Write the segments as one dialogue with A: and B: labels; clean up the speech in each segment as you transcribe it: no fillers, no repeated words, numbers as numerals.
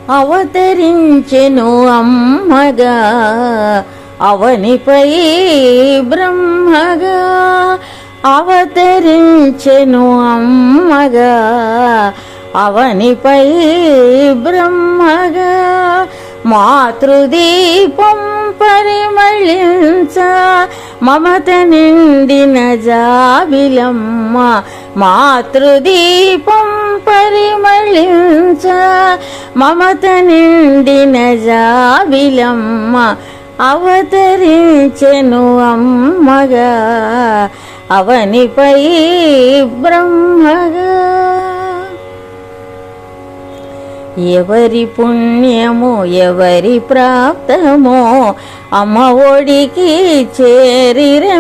A: అవతరించెను అమ్మగా అవనిపై బ్రహ్మగా అవతరించెను అమ్మగా అవనిపై బ్రహ్మగా మాతృదీపం పరిమళించ మమత నిండిన జాబిలమ్మ మాతృదీపం పరిమళించ మమత నిండిన జాబిలమ్మ అవతరించెను అమ్మగా అవనిపై బ్రహ్మగా ఎవరి పుణ్యమో ఎవరి ప్రాప్తమో అమ్మ ఒడికి చేరిరెందరో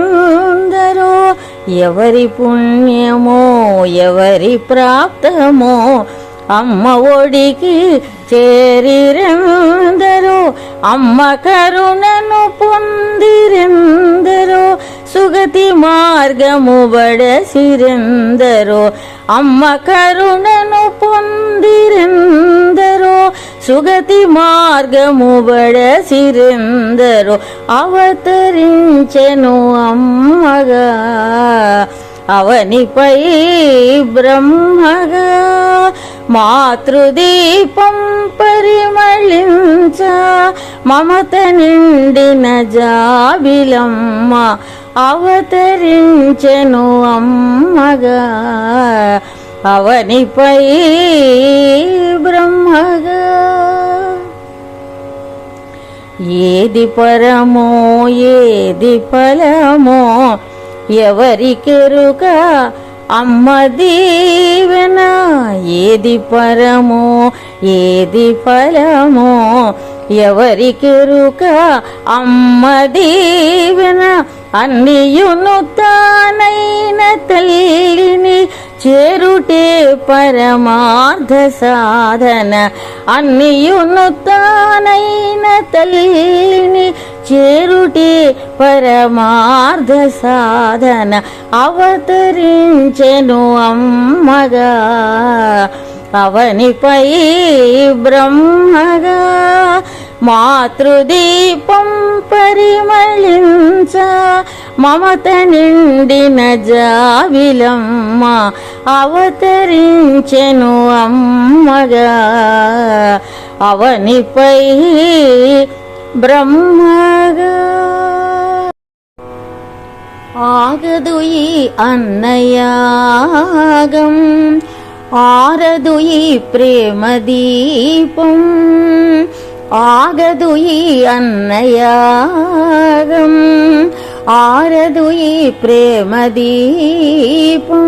A: ఎవరి పుణ్యమో ఎవరి ప్రాప్తమో అమ్మ ఒడికి చేరిరెందరో అమ్మ కరుణను పొందిరెందరో సుగతి మార్గము బడసిరెందరో అమ్మ కరుణను పొందిరెందరో సుగతి మార్గము బడసిరెందరో అవతరించెను అమ్మగా అవనిపై బ్రహ్మగా మాతృదీపం పరిమళించ మమత నిండిన జాబిలమ్మ అవతరించెను అమ్మగా అవనిపై బ్రహ్మగా ఏది పరమో ఏది ఫలమో ఎవరికెరుక అమ్మ దీవెన ఏది పరమో ఏది ఫలమో ఎవరికెరుక అమ్మ దీవెన అన్నియును తానైన తల్లిని చేరుటే పరమార్థ సాధన అన్నియును తానైన తల్లిని చేరుటే పరమార్థ సాధన అవతరించెను అమ్మగా అవనిపై బ్రహ్మగా మాతృదీపం పరిమళించ మమత నిండిన జాబిలమ్మ అవతరించెను అమ్మగా అవనిపై బ్రహ్మగా ఆగదు ఈ అన్నయాగం ఆరదు ఈ ప్రేమ దీపం ఆగదు ఈ అన్నయాగం ఆరదు ఈ ప్రేమ దీపం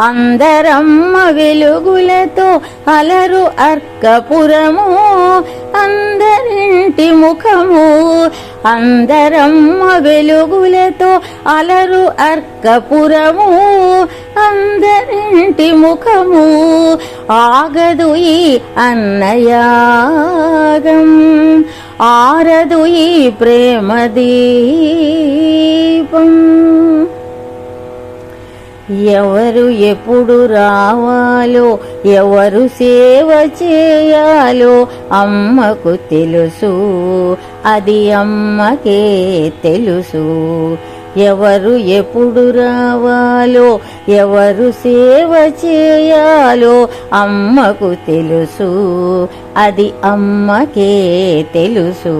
A: అందరమ్మ వెలుగులతో అలరు అర్కపురము అందరింటి ముఖము అందరమ్మ వెలుగులతో అలరు అర్కపురము అందరింటి ముఖము ఆగదు ఈ అన్నయాగం ఆరదు ఈ ప్రేమ దీపం ఎవరు ఎప్పుడు రావాలో ఎవరు సేవ చేయాలో అమ్మకు తెలుసు అది అమ్మకే తెలుసు ఎవరు ఎప్పుడు రావాలో ఎవరు సేవ చేయాలో అమ్మకు తెలుసు అది అమ్మకే తెలుసు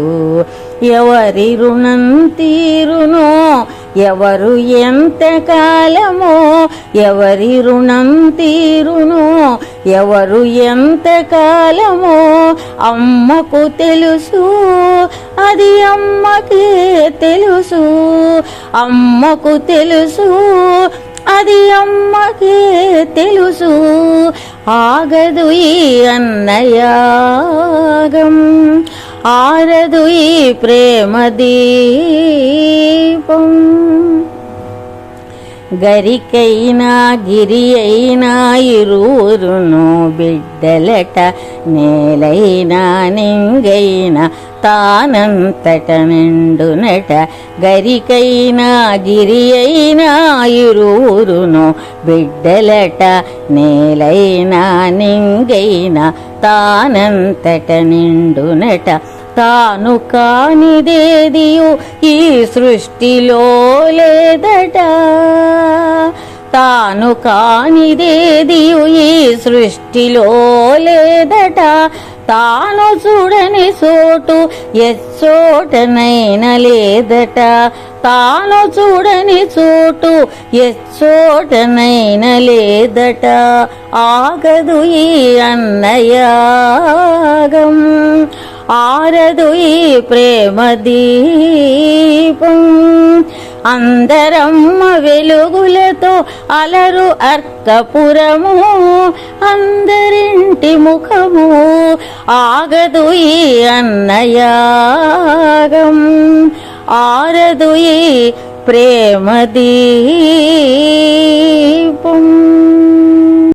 A: ఎవరి రుణం తీరునో ఎవరు ఎంత కాలమో ఎవరి రుణం తీరునో ఎవరు ఎంత కాలమో అమ్మకు తెలుసు అది అమ్మకే తెలుసు అమ్మకు తెలుసు అది అమ్మకే తెలుసు ఆగదు ఈ అన్నయాగం ఆరదు ఈ ప్రేమ దీపం గరికైనా గిరి అయినా ఇరువురును బిడ్డలట నేలైనా నింగైనా తానంతట నిండునట గరికైనా గిరి అయినా ఇరువురును బిడ్డలట నేలైనా నింగైనా తానంతట నిండునట తాను కానిదేదియు ఈ సృష్టిలో లేదట తాను కానిదేదియు ఈ సృష్టిలో లేదట తాను చూడని చోటు ఎచ్చోటనైన లేదట తాను చూడని చోటు ఎచ్చోటనైన లేదట ఆగదు ఈ అన్నయాగం ఆరదు ఈ ప్రేమ దీపం అందరమ్మ వెలుగులతో అలరు అర్కపురము అందరింటి ముఖము ఆగదు ఈ అన్నయాగం ఆరదు ఈ ప్రేమ దీపం.